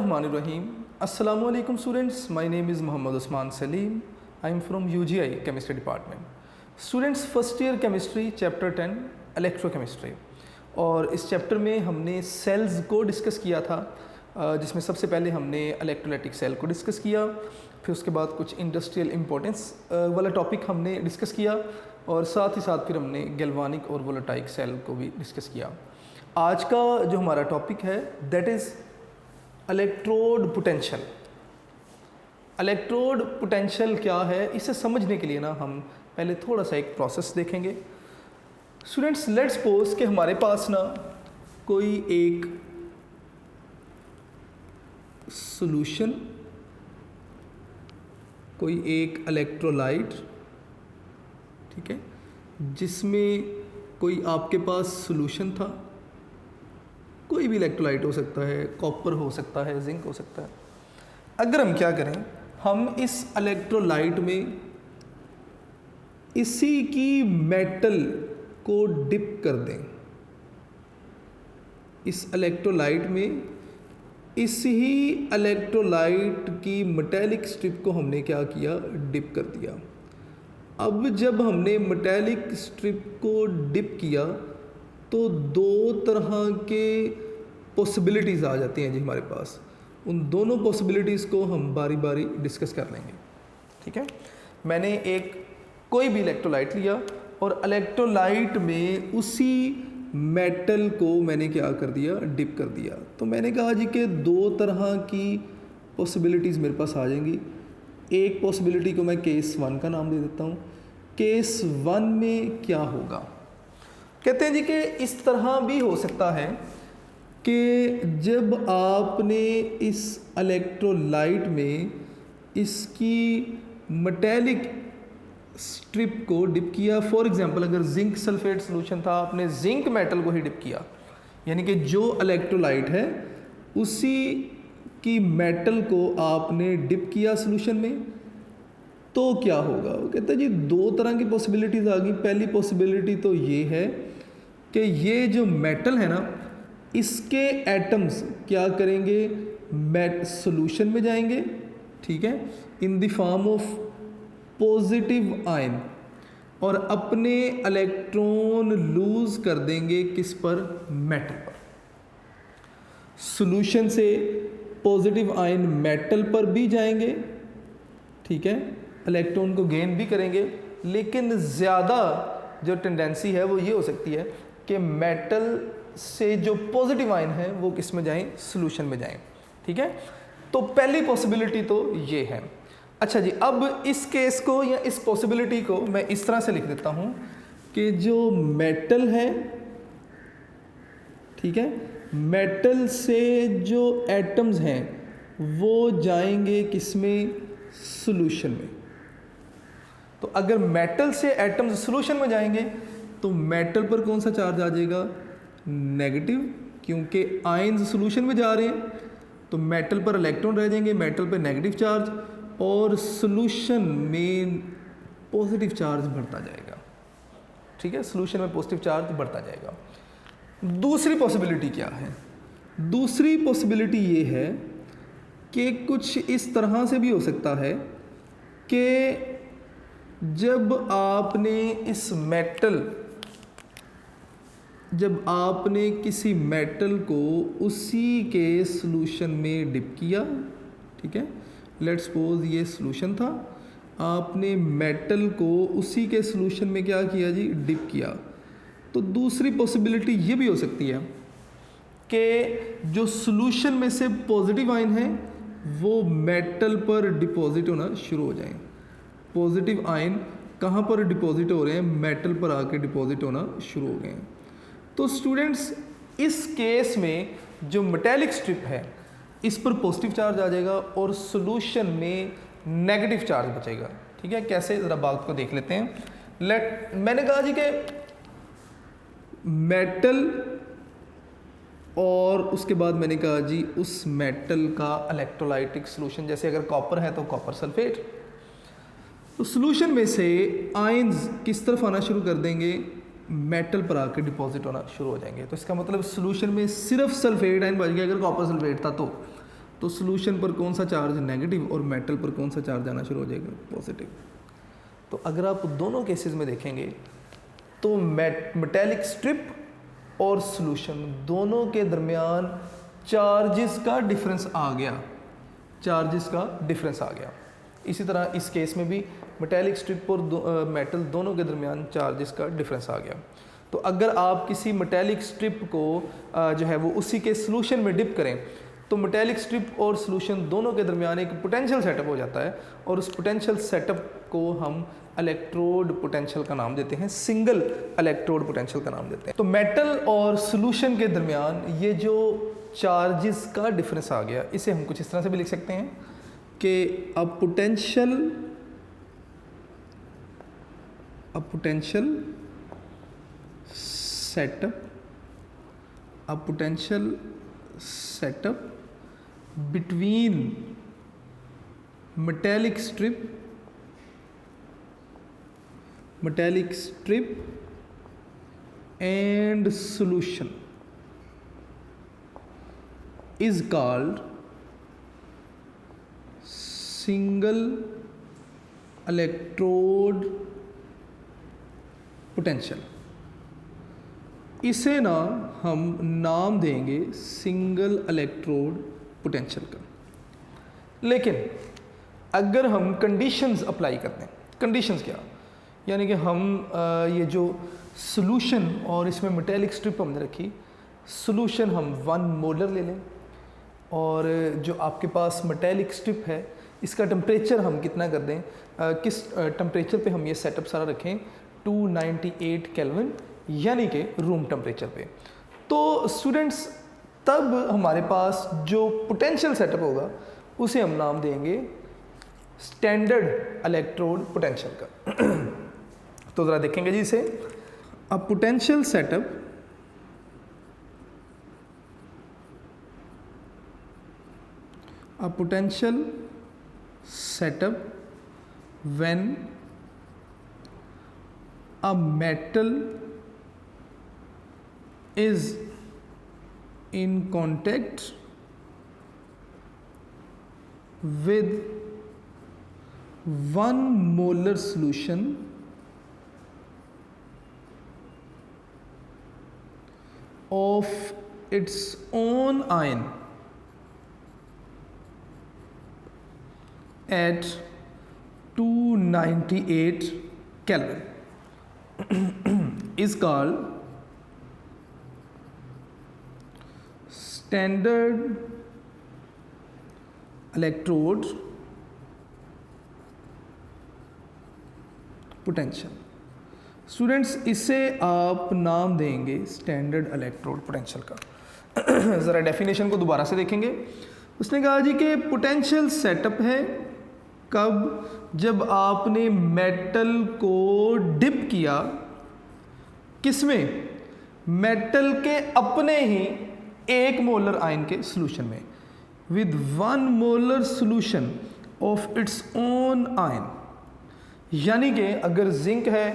Bismillahirrahmanirrahim. Assalamu alaikum students. My name is Muhammad Usman Salim. I am from UGI Chemistry Department. Students, first year chemistry chapter 10 electrochemistry, और इस chapter में हमने sales को discuss किया था, जिसमें सबसे पहले हमने इलेक्ट्रोलाइटिक सेल को डिस्कस किया, फिर उसके बाद कुछ इंडस्ट्रियल इम्पोर्टेंस वाला टॉपिक हमने डिस्कस किया, और साथ ही साथ फिर हमने गैल्वानिक और वोलेटाइल सेल को भी डिस्कस किया। आज का जो हमारा टॉपिक है that is electrode potential. Electrode potential क्या है, इसे समझने के लिए ना हम पहले थोड़ा सा एक प्रोसेस देखेंगे। स्टूडेंट्स, लेट्स सपोज कि हमारे पास ना कोई एक सॉल्यूशन, कोई एक इलेक्ट्रोलाइट, ठीक है, जिसमें कोई आपके पास सॉल्यूशन था। कोई भी इलेक्ट्रोलाइट हो सकता है, कॉपर हो सकता है, जिंक हो सकता है। अगर हम क्या करें, हम इस इलेक्ट्रोलाइट में इसी की मेटल को डिप कर दें, इस इलेक्ट्रोलाइट में इस ही इलेक्ट्रोलाइट की मेटेलिक स्ट्रिप को हमने क्या किया, डिप कर दिया। अब जब हमने मेटेलिक स्ट्रिप को डिप किया तो दो तरह के पॉसिबिलिटीज़ आ जाती हैं जी हमारे पास। उन दोनों पॉसिबिलिटीज़ को हम बारी बारी डिस्कस कर लेंगे, ठीक है। मैंने एक कोई भी इलेक्ट्रोलाइट लिया और इलेक्ट्रोलाइट में उसी मेटल को मैंने क्या कर दिया, डिप कर दिया। तो मैंने कहा जी कि दो तरह की पॉसिबिलिटीज़ मेरे पास आ जाएंगी। एक पॉसिबिलिटी को मैं केस 1 का नाम दे देता हूँ। केस 1 में क्या होगा, कहते हैं जी कि इस तरह भी हो सकता है कि जब आपने इस इलेक्ट्रोलाइट में इसकी मेटेलिक स्ट्रिप को डिप किया। फॉर एग्जांपल, अगर जिंक सल्फेट सॉल्यूशन था, आपने जिंक मेटल को ही डिप किया, यानी कि जो इलेक्ट्रोलाइट है उसी की मेटल को आपने डिप किया सॉल्यूशन में, तो क्या होगा। वो कहते हैं जी दो तरह की पॉसिबिलिटीज़ आ गई। पहली पॉसिबिलिटी तो ये है कि ये जो मेटल है ना, इसके एटम्स क्या करेंगे, सॉल्यूशन में जाएंगे, ठीक है, in the form of positive ion, और अपने इलेक्ट्रॉन लूज कर देंगे किस पर, मेटल पर। सॉल्यूशन से पॉजिटिव आयन मेटल पर भी जाएंगे, ठीक है, इलेक्ट्रॉन को गेन भी करेंगे, लेकिन ज़्यादा जो टेंडेंसी है वो ये हो सकती है कि मेटल से जो पॉजिटिव आयन है वो किस में जाएं, सॉल्यूशन में जाएं, ठीक है। तो पहली पॉसिबिलिटी तो ये है। अच्छा जी, अब इस केस को या इस पॉसिबिलिटी को मैं इस तरह से लिख देता हूँ कि जो मेटल है, ठीक है, मेटल से जो एटम्स हैं वो जाएंगे किस में, सॉल्यूशन में। तो अगर मेटल से एटम्स सॉल्यूशन में जाएंगे तो मेटल पर कौन सा चार्ज आ जाएगा, नेगेटिव, क्योंकि आयन्स सॉल्यूशन में जा रहे हैं। तो मेटल पर इलेक्ट्रॉन रह जाएंगे, मेटल पर नेगेटिव चार्ज, और सॉल्यूशन में पॉजिटिव चार्ज बढ़ता जाएगा, ठीक है, सॉल्यूशन में पॉजिटिव चार्ज बढ़ता जाएगा। दूसरी पॉसिबिलिटी क्या है, दूसरी पॉसिबिलिटी ये है कि कुछ इस तरह से भी हो सकता है कि जब आपने किसी मेटल को उसी के सॉल्यूशन में डिप किया, ठीक है, लेट्स सपोज ये सॉल्यूशन था, आपने मेटल को उसी के सॉल्यूशन में क्या किया जी, डिप किया। तो दूसरी पॉसिबिलिटी ये भी हो सकती है कि जो सॉल्यूशन में से पॉजिटिव आयन है वो मेटल पर डिपॉजिट होना शुरू हो जाएं। पॉजिटिव आयन कहाँ पर डिपॉजिट हो रहे हैं, मेटल पर आके डिपॉजिट होना शुरू हो गए हैं। तो स्टूडेंट्स, इस केस में जो मेटेलिक स्ट्रिप है इस पर पॉजिटिव चार्ज आ जाएगा और सॉल्यूशन में नेगेटिव चार्ज बचेगा, ठीक है। कैसे, ज़रा बात को देख लेते हैं। मैंने कहा जी कि मेटल, और उसके बाद मैंने कहा जी उस मेटल का इलेक्ट्रोलाइटिक सॉल्यूशन, जैसे अगर कॉपर है तो कॉपर सल्फेट, तो सॉल्यूशन में से आयन्स किस तरफ आना शुरू कर देंगे, मेटल पर आकर डिपॉजिट होना शुरू हो जाएंगे। तो इसका मतलब सॉल्यूशन में सिर्फ सल्फेट आयन बच गया अगर कॉपर सल्फेट था तो, तो सॉल्यूशन पर कौन सा चार्ज नेगेटिव और मेटल पर कौन सा चार्ज आना शुरू हो जाएगा, पॉजिटिव। तो अगर आप दोनों केसेस में देखेंगे तो मेटेलिक स्ट्रिप और सॉल्यूशन दोनों के दरमियान चार्जेस का डिफरेंस आ गया, चार्जेस का डिफरेंस आ गया। इसी तरह इस केस में भी मेटेलिक स्ट्रिप और मेटल दोनों के दरमियान चार्जेस का डिफरेंस आ गया। तो अगर आप किसी मेटेलिक स्ट्रिप को जो है वो उसी के सॉल्यूशन में डिप करें तो मेटेलिक स्ट्रिप और सॉल्यूशन दोनों के दरमियान एक पोटेंशियल सेटअप हो जाता है और उस पोटेंशियल सेटअप को हम इलेक्ट्रोड पोटेंशियल का नाम देते हैं, सिंगल इलेक्ट्रोड पोटेंशियल का नाम देते हैं। तो मेटल और सॉल्यूशन के दरमियान ये जो चार्जेस का डिफरेंस आ गया, इसे हम कुछ इस तरह से भी लिख सकते हैं कि a potential setup between metallic strip and solution is called single electrode potential। इसे ना हम नाम देंगे सिंगल इलेक्ट्रोड पोटेंशियल का। लेकिन अगर हम कंडीशंस अप्लाई करते हैं, कंडीशंस क्या, यानी कि हम ये जो सॉल्यूशन और इसमें मेटेलिक स्ट्रिप हमने रखी, सॉल्यूशन हम 1 मोलर ले लें और जो आपके पास मेटेलिक स्ट्रिप है इसका टेम्परेचर हम कितना कर दें, किस टेम्परेचर पे हम ये सेटअप सारा रखें, 298 केल्विन यानी कि रूम टेम्परेचर पे। तो स्टूडेंट्स तब हमारे पास जो पोटेंशियल सेटअप होगा उसे हम नाम देंगे स्टैंडर्ड इलेक्ट्रोड पोटेंशियल का। तो ज़रा देखेंगे जी इसे, a potential setup when a metal is in contact with 1 molar solution of its own ion at 298 Kelvin is called standard electrode potential. Students इसे आप नाम देंगे स्टैंडर्ड इलेक्ट्रोड पोटेंशियल का। ज़रा डेफिनेशन को दोबारा से देखेंगे। उसने कहा जी कि पोटेंशियल सेटअप है कब, जब आपने मेटल को डिप किया किसमें, मेटल के अपने ही 1 मोलर आयन के सॉल्यूशन में, with 1 molar solution of its own ion. यानी कि अगर जिंक है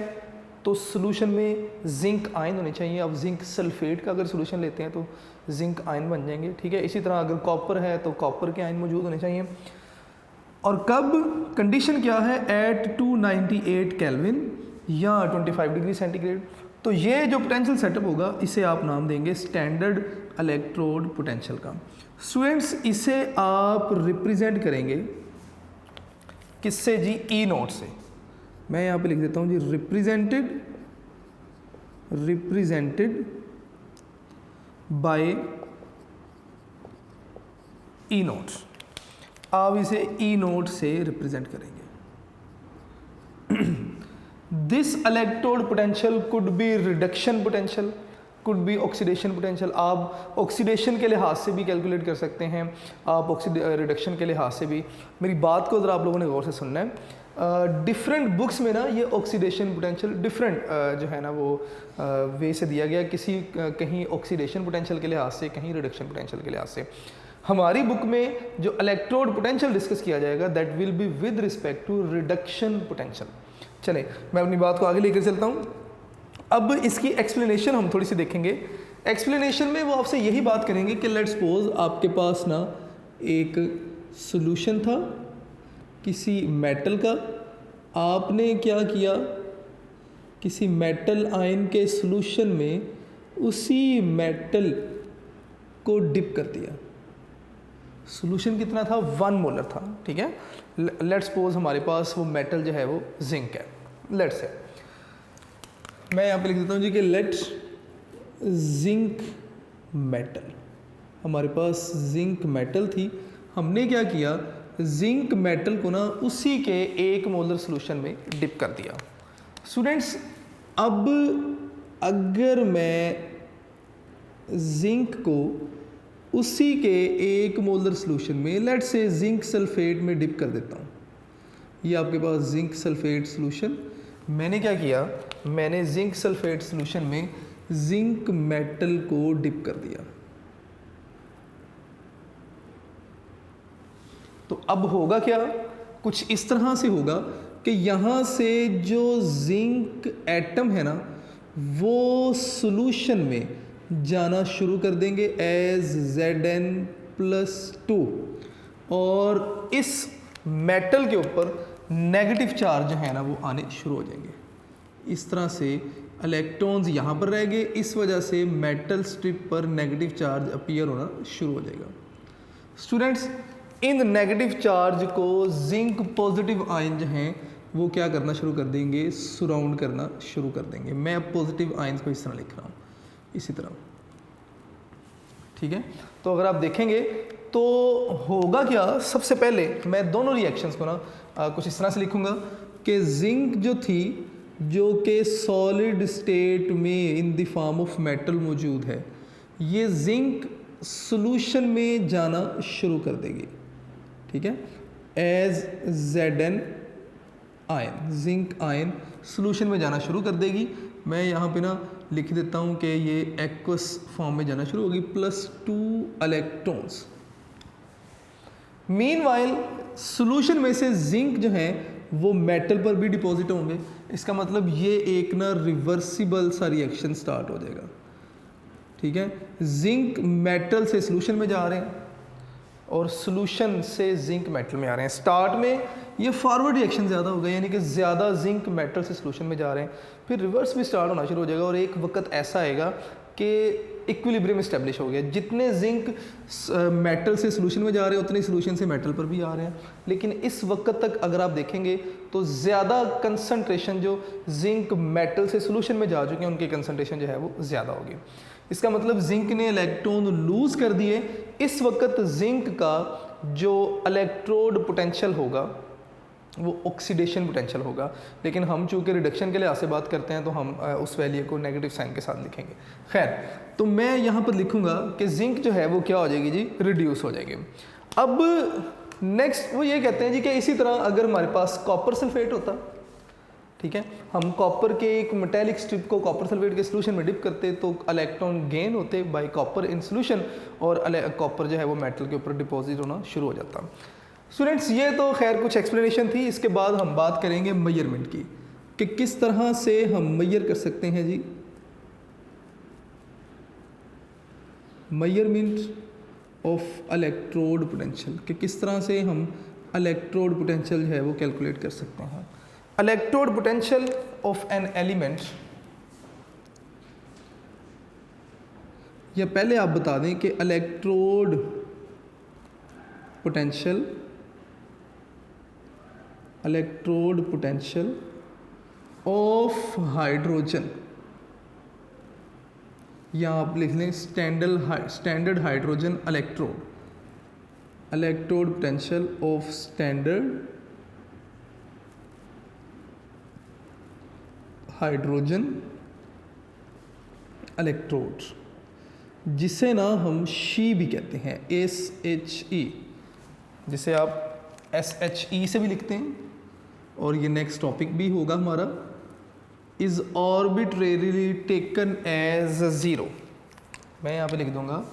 तो सॉल्यूशन में जिंक आयन होने चाहिए। अब जिंक सल्फेट का अगर सॉल्यूशन लेते हैं तो जिंक आयन बन जाएंगे, ठीक है। इसी तरह अगर कॉपर है तो कॉपर के आयन मौजूद होने चाहिए। और कब, कंडीशन क्या है, एट 298 केल्विन या 25 डिग्री सेंटीग्रेड। तो ये जो पोटेंशियल सेटअप होगा इसे आप नाम देंगे स्टैंडर्ड इलेक्ट्रोड पोटेंशियल का। स्टूडेंट्स इसे आप रिप्रेजेंट करेंगे किससे जी, ई नोट से। मैं यहाँ पे लिख देता हूँ जी, रिप्रेजेंटेड बाय ई नोट। आप इसे ई नोट से रिप्रेजेंट करेंगे। This electrode potential could be reduction potential, could be oxidation potential. आप ऑक्सीडेशन के लिहाज से भी कैलकुलेट कर सकते हैं, आप रिडक्शन के लिहाज से भी। मेरी बात को ज़रा आप लोगों ने गौर से सुनना है। डिफरेंट बुक्स में ना ये ऑक्सीडेशन पोटेंशियल डिफरेंट जो है ना वो वे से दिया गया, किसी कहीं ऑक्सीडेशन पोटेंशियल के लिहाज से, कहीं रिडक्शन पोटेंशियल के लिहाज से। हमारी बुक में जो इलेक्ट्रोड पोटेंशियल डिस्कस किया जाएगा that will be with respect to reduction potential. चले मैं अपनी बात को आगे लेकर चलता हूँ। अब इसकी एक्सप्लेनेशन हम थोड़ी सी देखेंगे। एक्सप्लेनेशन में वो आपसे यही बात करेंगे कि लेट्स सपोज आपके पास ना एक सॉल्यूशन था किसी मेटल का, आपने क्या किया, किसी मेटल आयन के सॉल्यूशन में उसी मेटल को डिप कर दिया। सॉल्यूशन कितना था, 1 मोलर था, ठीक है। लेट्स सपोज हमारे पास वो मेटल जो है वो जिंक है। लेट्स से मैं यहाँ पे लिख देता हूँ जी कि लेट जिंक मेटल, हमारे पास जिंक मेटल थी, हमने क्या किया, जिंक मेटल को ना उसी के 1 मोलर सॉल्यूशन में डिप कर दिया। स्टूडेंट्स, अब अगर मैं जिंक को उसी के 1 मोलर सॉल्यूशन में लेट्स से जिंक सल्फेट में डिप कर देता हूँ, ये आपके पास जिंक सल्फेट सॉल्यूशन, मैंने क्या किया, मैंने जिंक सल्फेट सॉल्यूशन में जिंक मेटल को डिप कर दिया। तो अब होगा क्या, कुछ इस तरह से होगा कि यहाँ से जो जिंक एटम है ना वो सॉल्यूशन में जाना शुरू कर देंगे एज Zn+2 और इस मेटल के ऊपर नेगेटिव चार्ज जो है ना वो आने शुरू हो जाएंगे। इस तरह से इलेक्ट्रॉन्स यहाँ पर रह गए, इस वजह से मेटल स्ट्रिप पर नेगेटिव चार्ज अपीयर होना शुरू हो जाएगा। स्टूडेंट्स, इन नेगेटिव चार्ज को जिंक पॉजिटिव आयन जो हैं वो क्या करना शुरू कर देंगे, सराउंड करना शुरू कर देंगे। मैं अब पॉजिटिव आयन्स को इस तरह लिख रहा हूँ, इसी तरह, ठीक है। तो अगर आप देखेंगे तो होगा क्या, सबसे पहले मैं दोनों रिएक्शंस को ना कुछ इस तरह से लिखूंगा कि जिंक जो थी, जो कि सॉलिड स्टेट में in the form of metal मौजूद है, ये जिंक सॉल्यूशन में जाना शुरू कर देगी, ठीक है, as Zn ion, zinc ion solution में जाना शुरू कर देगी। मैं यहाँ पे ना लिख देता हूँ कि ये एक्वस फॉर्म में जाना शुरू होगी, +2 इलेक्ट्रॉन्स। मीनवाइल सॉल्यूशन में से जिंक जो है वो मेटल पर भी डिपॉजिट होंगे, इसका मतलब ये एक ना रिवर्सिबल सा रिएक्शन स्टार्ट हो जाएगा, ठीक है। जिंक मेटल से सॉल्यूशन में जा रहे हैं और सॉल्यूशन से जिंक मेटल में आ रहे हैं। स्टार्ट में ये फॉरवर्ड रिएक्शन ज़्यादा होगा, यानी कि ज़्यादा जिंक मेटल से सॉल्यूशन में जा रहे हैं, फिर रिवर्स भी स्टार्ट होना शुरू हो जाएगा और एक वक्त ऐसा आएगा कि इक्विलिब्रियम इस्टेब्लिश हो गया, जितने जिंक मेटल से सॉल्यूशन में जा रहे हैं उतने सॉल्यूशन से मेटल पर भी आ रहे हैं। लेकिन इस वक्त तक अगर आप देखेंगे तो ज़्यादा कंसंट्रेशन जो जिंक मेटल से सॉल्यूशन में जा चुके हैं उनकी कंसंट्रेशन जो है वो ज़्यादा होगी। इसका मतलब जिंक ने इलेक्ट्रॉन लूज़ कर दिए। इस वक्त जिंक का जो इलेक्ट्रोड पोटेंशियल होगा वो ऑक्सीडेशन पोटेंशियल होगा, लेकिन हम चूँकि रिडक्शन के लिहाज से बात करते हैं तो हम उस वैल्यू को नेगेटिव साइन के साथ लिखेंगे। खैर, तो मैं यहाँ पर लिखूँगा कि जिंक जो है वो क्या हो जाएगी जी, रिड्यूस हो जाएगी। अब नेक्स्ट वो ये कहते हैं जी कि इसी तरह अगर हमारे पास कॉपर सल्फेट होता, ठीक है, हम कॉपर के एक मेटेलिक स्ट्रिप को कॉपर सल्फेट के सॉल्यूशन में डिप करते तो इलेक्ट्रॉन गेन होते बाय कॉपर इन सॉल्यूशन और कॉपर जो है वो मेटल के ऊपर डिपॉजिट होना शुरू हो जाता। स्टूडेंट्स, ये तो खैर कुछ एक्सप्लेनेशन थी। इसके बाद हम बात करेंगे मेजरमेंट की कि किस तरह से हम मेजर कर सकते हैं जी, मेजरमेंट ऑफ इलेक्ट्रोड पोटेंशियल, कि किस तरह से हम इलेक्ट्रोड पोटेंशियल जो है वो कैलकुलेट कर सकते हैं। Electrode potential of an element, या पहले आप बता दें कि इलेक्ट्रोड पोटेंशियल ऑफ हाइड्रोजन, या आप लिख लें standard hydrogen electrode potential of standard hydrogen electrode, जिसे ना हम शी भी कहते हैं, SHE, जिसे आप SHE से भी लिखते हैं। और ये नेक्स्ट टॉपिक भी होगा हमारा, इज़ आर्बिट्रेरीली टेकन एज 0। मैं यहाँ पे लिख दूंगा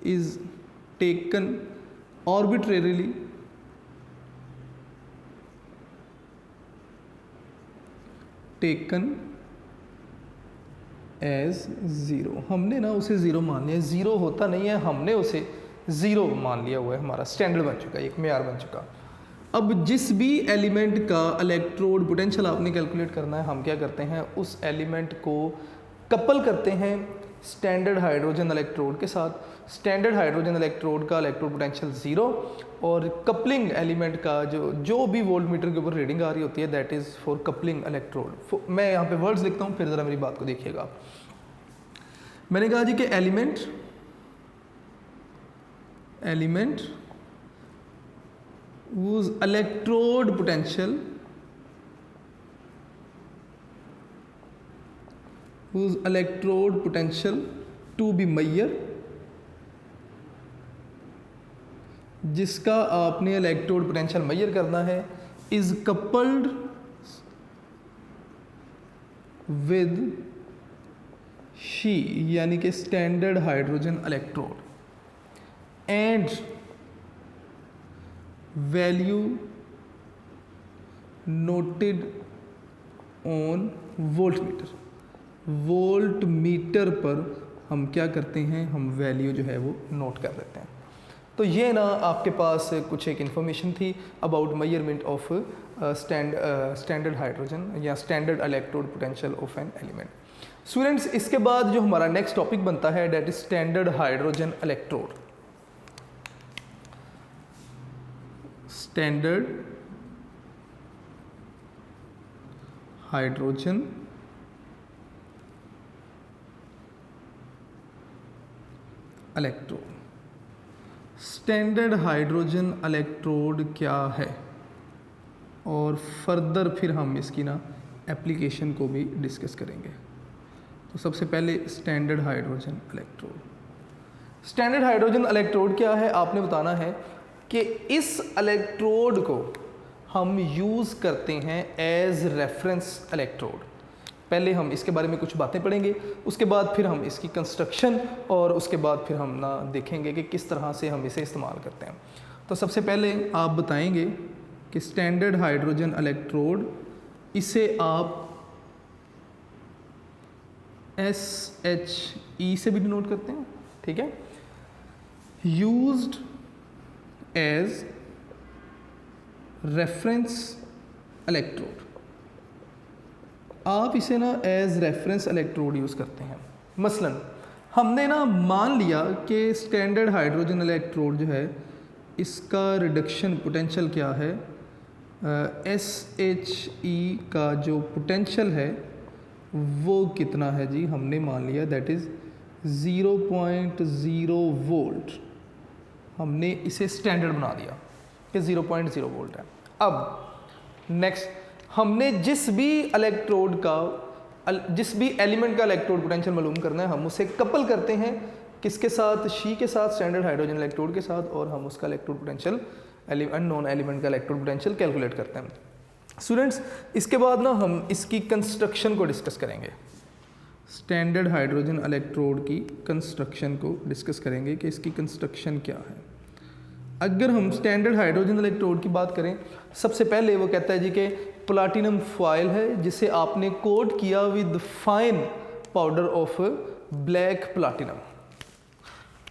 is taken arbitrarily taken as 0। हमने ना उसे 0 मान लिया, 0 होता नहीं है, हमने उसे ज़ीरो मान लिया हुआ है, हमारा स्टैंडर्ड बन चुका है, एक मेयार बन चुका। अब जिस भी एलिमेंट का इलेक्ट्रोड पोटेंशियल आपने कैलकुलेट करना है, हम क्या करते हैं, उस एलिमेंट को कपल करते हैं स्टैंडर्ड हाइड्रोजन इलेक्ट्रोड के साथ। स्टैंडर्ड हाइड्रोजन इलेक्ट्रोड का इलेक्ट्रोड पोटेंशियल ज़ीरो, और कपलिंग एलिमेंट का जो भी वोल्ट मीटर के ऊपर रीडिंग आ रही होती है, that is for coupling electrode. मैं यहाँ पे वर्ड्स लिखता हूँ, फिर ज़रा मेरी बात को देखिएगा। मैंने कहा जी कि element whose electrode potential to be measure, जिसका आपने इलेक्ट्रोड पोटेंशियल मेजर करना है, इज कपल्ड विद शी यानी कि standard hydrogen electrode, and value noted on volt meter पर हम क्या करते हैं, हम वैल्यू जो है वो नोट कर देते हैं। तो ये ना आपके पास कुछ एक इन्फॉर्मेशन थी about measurement of standard hydrogen या standard electrode potential of an element. Students, इसके बाद जो हमारा नेक्स्ट टॉपिक बनता है, that is standard hydrogen electrode. Standard hydrogen electrode. Standard hydrogen electrode क्या है, और फर्दर फिर हम इसकी ना एप्लीकेशन को भी डिस्कस करेंगे। तो सबसे पहले standard hydrogen electrode. Standard hydrogen electrode क्या है, आपने बताना है कि इस इलेक्ट्रोड को हम यूज़ करते हैं एज रेफरेंस इलेक्ट्रोड। पहले हम इसके बारे में कुछ बातें पढ़ेंगे, उसके बाद फिर हम इसकी कंस्ट्रक्शन, और उसके बाद फिर हम ना देखेंगे कि किस तरह से हम इसे इस्तेमाल करते हैं। तो सबसे पहले आप बताएंगे कि स्टैंडर्ड हाइड्रोजन इलेक्ट्रोड, इसे आप SHE से भी डिनोट करते हैं, ठीक है, यूज्ड एज रेफरेंस इलेक्ट्रोड। आप इसे ना एज रेफरेंस इलेक्ट्रोड यूज़ करते हैं। मसलन हमने ना मान लिया कि स्टैंडर्ड हाइड्रोजन इलेक्ट्रोड जो है, इसका रिडक्शन पोटेंशियल क्या है, SHE का जो पोटेंशियल है वो कितना है जी, हमने मान लिया दैट इज़ 0.0 वोल्ट। हमने इसे स्टैंडर्ड बना दिया कि 0.0 वोल्ट है। अब नेक्स्ट, हमने जिस भी एलिमेंट का इलेक्ट्रोड पोटेंशियल मालूम करना है, हम उसे कपल करते हैं किसके साथ, शी के साथ, स्टैंडर्ड हाइड्रोजन इलेक्ट्रोड के साथ, और हम उसका इलेक्ट्रोड पोटेंशियल अननोन एलिमेंट का इलेक्ट्रोड पोटेंशियल कैलकुलेट करते हैं। स्टूडेंट्स, इसके बाद ना हम इसकी कंस्ट्रक्शन को डिस्कस करेंगे। स्टैंडर्ड हाइड्रोजन इलेक्ट्रोड की कंस्ट्रक्शन को डिस्कस करेंगे कि इसकी कंस्ट्रक्शन क्या है। अगर हम स्टैंडर्ड हाइड्रोजन इलेक्ट्रोड की बात करें, सबसे पहले वो कहता है जी कि प्लाटिनम फॉयल है, जिसे आपने कोट किया with fine powder of black platinum.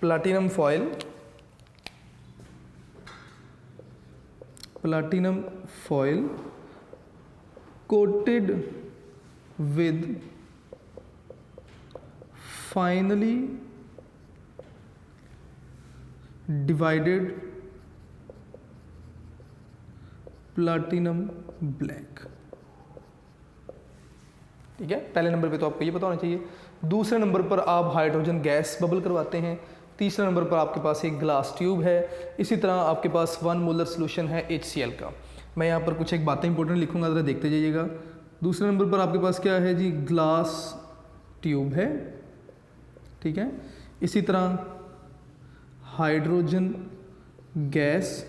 Platinum foil coated with finally divided platinum black. ठीक है, पहले नंबर पे तो आपको ये पता होना चाहिए। दूसरे नंबर पर आप हाइड्रोजन गैस बबल करवाते हैं। तीसरे नंबर पर आपके पास एक ग्लास ट्यूब है। इसी तरह आपके पास 1 मोलर सोल्यूशन है HCl का। मैं यहाँ पर कुछ एक बातें इंपॉर्टेंट लिखूंगा, ज़रा देखते जाइएगा। दूसरे नंबर पर आपके पास क्या है जी, ग्लास ट्यूब है, ठीक है। इसी तरह हाइड्रोजन गैस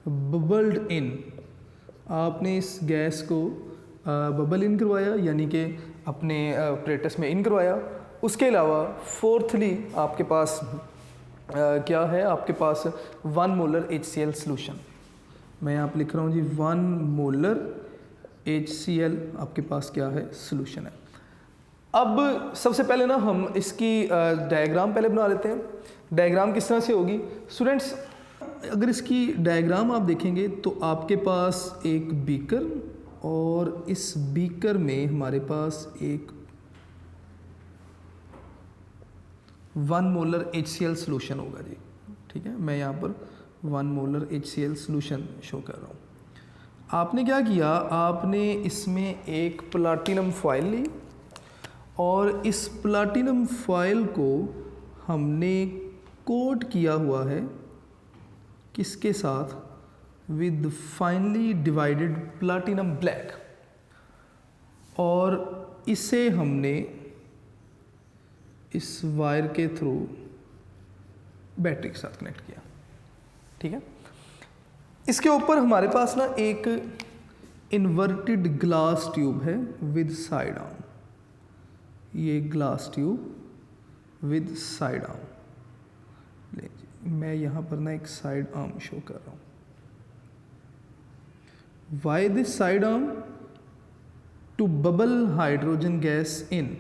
बबल्ड इन, आपने इस गैस को बबल इन करवाया, यानी कि अपने ऑपरेटस में इन करवाया। उसके अलावा फोर्थली आपके पास क्या है, आपके पास 1 मोलर HCl सोल्यूशन। मैं यहाँ पर लिख रहा हूँ जी 1 मोलर HCl आपके पास क्या है, सोल्यूशन है। अब सबसे पहले ना हम इसकी डायग्राम पहले बना लेते हैं। डायग्राम किस तरह से होगी स्टूडेंट्स, अगर इसकी डायग्राम आप देखेंगे तो आपके पास एक बीकर और इस बीकर में हमारे पास एक 1 मोलर HCl सॉल्यूशन होगा जी। ठीक है, मैं यहाँ पर 1 मोलर HCl सॉल्यूशन शो कर रहा हूँ। आपने क्या किया, आपने इसमें एक प्लाटिनम फॉयल ली और इस प्लाटिनम फॉयल को हमने कोट किया हुआ है किसके साथ, with finally divided platinum black, और इसे हमने इस वायर के थ्रू बैटरी के साथ कनेक्ट किया। ठीक है, इसके ऊपर हमारे पास ना एक इन्वर्टेड ग्लास ट्यूब है विद साइड आर्म, ये glass tube with side arm. मैं यहाँ पर ना एक साइड आर्म शो कर रहा हूँ। Why this side arm, to bubble hydrogen gas in,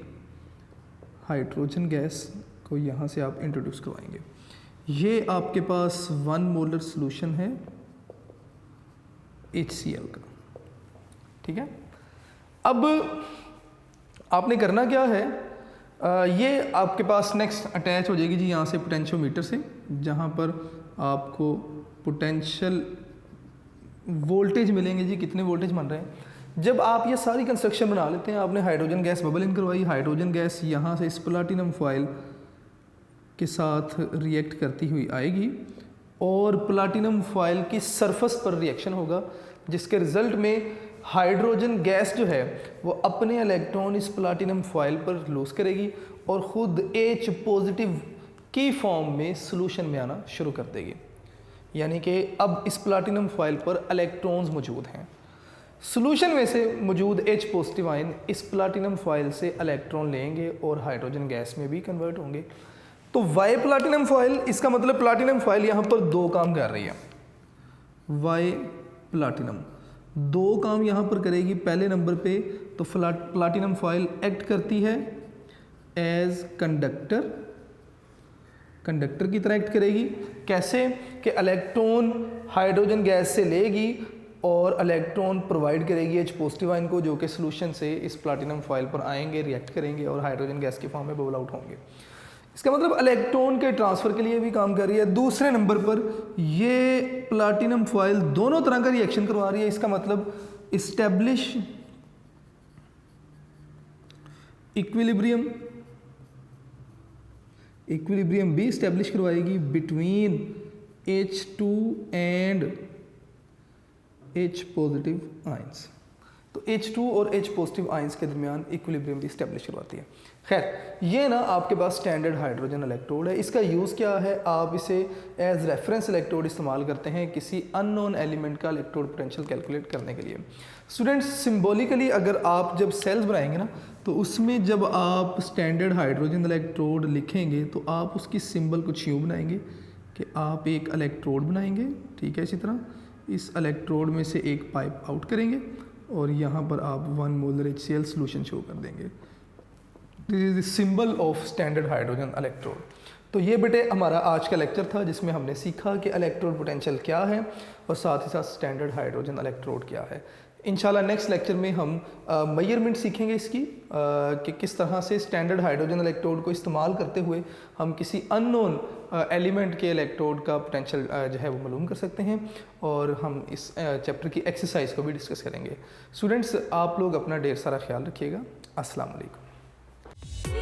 hydrogen gas को यहाँ से आप इंट्रोड्यूस करवाएंगे। ये आपके पास 1 मोलर सॉल्यूशन है HCl का। ठीक है, अब आपने करना क्या है, ये आपके पास नेक्स्ट अटैच हो जाएगी जी यहाँ से पोटेंशियोमीटर से, जहाँ पर आपको पोटेंशियल वोल्टेज मिलेंगे जी, कितने वोल्टेज बन रहे हैं। जब आप ये सारी कंस्ट्रक्शन बना लेते हैं, आपने हाइड्रोजन गैस बबल इन करवाई, हाइड्रोजन गैस यहाँ से इस प्लाटिनम फॉयल के साथ रिएक्ट करती हुई आएगी और प्लाटिनम फॉयल की सरफेस पर रिएक्शन होगा, जिसके रिजल्ट में हाइड्रोजन गैस जो है वो अपने इलेक्ट्रॉन इस प्लाटिनम फॉयल पर लूज करेगी और ख़ुद H पॉजिटिव की फॉर्म में सॉल्यूशन में आना शुरू कर देगी। यानी कि अब इस प्लाटिनम फॉयल पर इलेक्ट्रॉन्स मौजूद हैं। सॉल्यूशन में से मौजूद H पॉजिटिव आयन इस प्लाटिनम फॉयल से इलेक्ट्रॉन लेंगे और हाइड्रोजन गैस में भी कन्वर्ट होंगे। तो वाई प्लाटिनम फॉयल, इसका मतलब प्लाटिनम फॉयल यहाँ पर 2 काम कर रही है। वाई प्लाटिनम 2 काम यहाँ पर करेगी। पहले नंबर पे तो प्लाटिनम फॉयल एक्ट करती है एज कंडक्टर, कंडक्टर की तरह एक्ट करेगी। कैसे कि इलेक्ट्रॉन हाइड्रोजन गैस से लेगी और इलेक्ट्रॉन प्रोवाइड करेगी H पॉजिटिव आयन को, जो कि सॉल्यूशन से इस प्लाटिनम फॉयल पर आएंगे, रिएक्ट करेंगे और हाइड्रोजन गैस की फॉर्म में बबल आउट होंगे। इसका मतलब इलेक्ट्रॉन के ट्रांसफ़र के लिए भी काम कर रही है। दूसरे नंबर पर ये प्लाटिनम फॉयल दोनों तरह का रिएक्शन करवा रही है। इसका मतलब इस्टेब्लिश इक्विलिब्रियम, इक्विलिब्रियम भी इस्टेब्लिश करवाएगी between H2 and H positive ions. तो H2 और H पॉजिटिव आयंस के दरमियान इक्विलिब्रियम भी इस्टेब्लिश करवाती है। खैर, ये ना आपके पास स्टैंडर्ड हाइड्रोजन इलेक्ट्रोड है। इसका यूज़ क्या है, आप इसे एज रेफरेंस इलेक्ट्रोड इस्तेमाल करते हैं किसी अननोन एलिमेंट का इलेक्ट्रोड पोटेंशियल कैलकुलेट करने के लिए। स्टूडेंट्स, सिंबॉलिकली अगर आप जब सेल्स बनाएंगे ना, तो उसमें जब आप स्टैंडर्ड हाइड्रोजन इलेक्ट्रोड लिखेंगे तो आप उसकी सिंबल कुछ यूँ बनाएंगे कि आप एक इलेक्ट्रोड बनाएंगे। ठीक है, इसी तरह इस इलेक्ट्रोड में से एक पाइप आउट करेंगे और यहाँ पर आप 1 मोलर HCl सॉल्यूशन शो कर देंगे। This is the symbol of standard hydrogen electrode. तो ये बेटे हमारा आज का लेक्चर था, जिसमें हमने सीखा कि इलेक्ट्रोड पोटेंशियल क्या है और साथ ही साथ स्टैंडर्ड हाइड्रोजन इलेक्ट्रोड क्या है। इंशाल्लाह नेक्स्ट लेक्चर में हम मेजरमेंट सीखेंगे इसकी कि किस तरह से स्टैंडर्ड हाइड्रोजन इलेक्ट्रोड को इस्तेमाल करते हुए हम किसी अननोन एलिमेंट के इलेक्ट्रोड का पोटेंशियल जो है वो मालूम कर सकते हैं, और हम इस चैप्टर की एक्सरसाइज को भी डिस्कस करेंगे। स्टूडेंट्स, आप लोग अपना ढेर सारा ख्याल रखिएगा। अस्सलाम वालेकुम।